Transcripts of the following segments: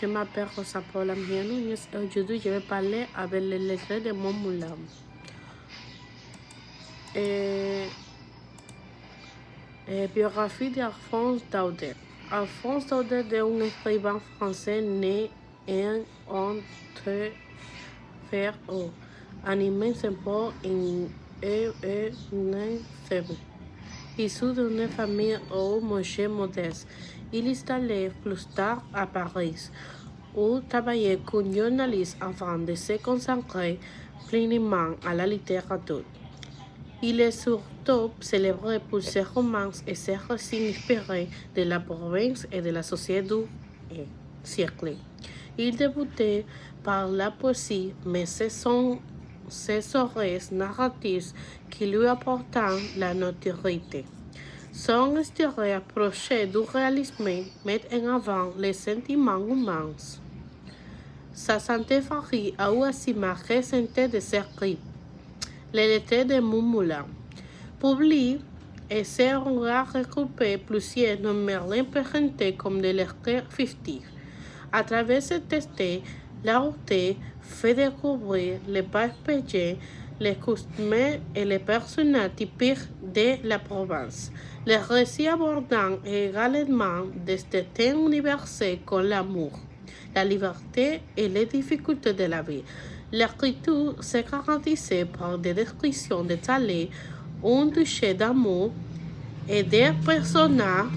Je m'appelle Rosa Paula Miano et aujourd'hui je vais parler avec les lettres de mon moulin. Biographie d'Alphonse Daudet. Alphonse Daudet est un écrivain français né en Ontario, animé en issu d'une famille homogène modeste. Il est installé plus tard à Paris, où travaillait comme journaliste avant de se consacrer pleinement à la littérature. Il est surtout célébré pour ses romans et ses récits inspirés de la province et de la société du siècle. Il débutait par la poésie, mais c'est ses oreilles narratifs qui lui apportent la notoriété. Son style approché du réalisme met en avant les sentiments humains. Sa santé varie a aussi marqué santé de ses écrits. Les lettres de mon moulin publie et sera regroupé plusieurs numéros présentés comme des lettres fictives. À travers ce texte, l'auteur fait découvrir les paysans, les coutumes et les personnages typiques de la province. Les récits abordant également des thèmes universels comme l'amour, la liberté et les difficultés de la vie. L'écriture se caractérise par des descriptions détaillées, un toucher d'amour et des personnages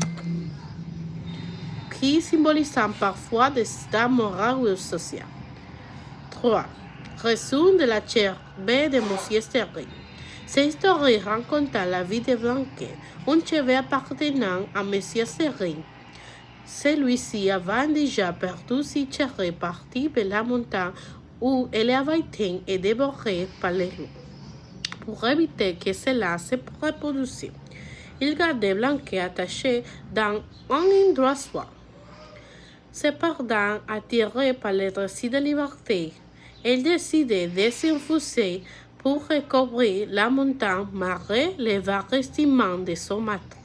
qui symbolisent parfois des états moraux ou sociaux. 3. Résumé de la chaire B de Monsieur Sterling. Cette histoire raconte la vie de Blanquet, un chevalier appartenant à Monsieur Sterling. Celui-ci avait déjà perdu ses cheveux partis de la montagne où elle avait été et dévorée par les loups. Pour éviter que cela se reproduise, il gardait Blanquet attaché dans un endroit soit. Cependant, attiré par le récit de liberté, elle décidait de s'enfoncer pour recouvrir la montagne malgré les vestiments de son maître.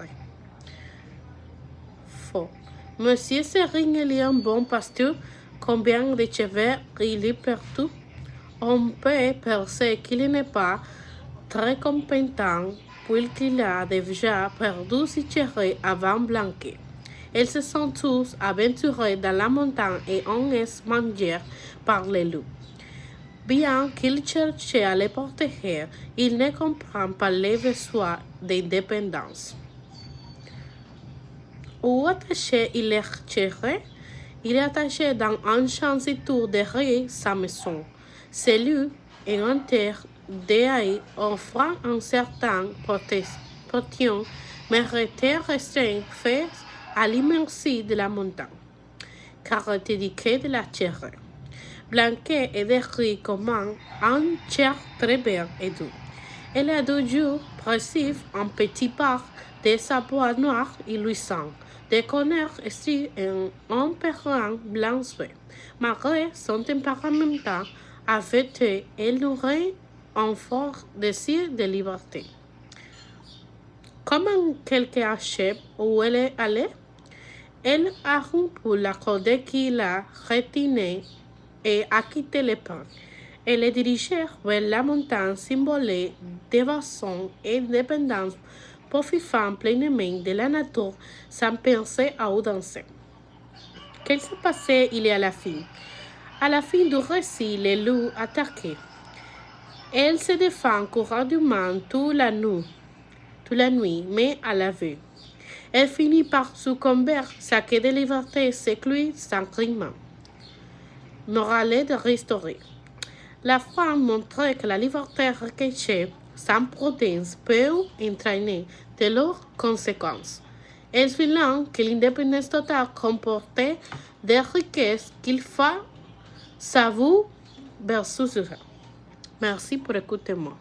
Faux. Monsieur Sering est un bon pasteur. Combien de cheveux il est perdu? On peut penser qu'il n'est pas très compétent puisqu'il a déjà perdu ses cheveux avant Blanquet. Ils se sont tous aventurés dans la montagne et ont été mangés par les loups. Bien qu'il cherche à les protéger, il ne comprend pas les besoins d'indépendance. Où attaché il est tiré? Il est attaché dans un champ autour derrière sa maison. Celui est en terre d'œil offrant un certain protection, mais était restreint fait à l'immensité de la montagne, caractéristique de la terre. Blanquet est décrit comme un chair très belle et doux. Elle a deux yeux précis, un petit part de sa peau noire et luisante, des corners ici un perrin blanc suet. Malgré son tempérament affecté, elle nourrit un fort désir de liberté. Comment quelqu'un achète où elle est allée? Elle a rompu la corde qui la retenait et a quitté le pont. Elle est dirigée vers la montagne symbolée d'évasion et d'indépendance, profitant pleinement de la nature sans penser à où danser. Qu'est-ce qui s'est passé il y a la fin? À la fin du récit, les loups attaquaient. Elle se défend courageusement toute la nuit, mais à la vue. Elle finit par succomber, sa quête de liberté s'écluse sans crime. Morale de restaurer. La femme montrait que la liberté requise sans prudence peut entraîner de lourdes conséquences. Elle souligne que l'indépendance totale comportait des richesses qu'il faut savoir versus. Merci pour écouter moi.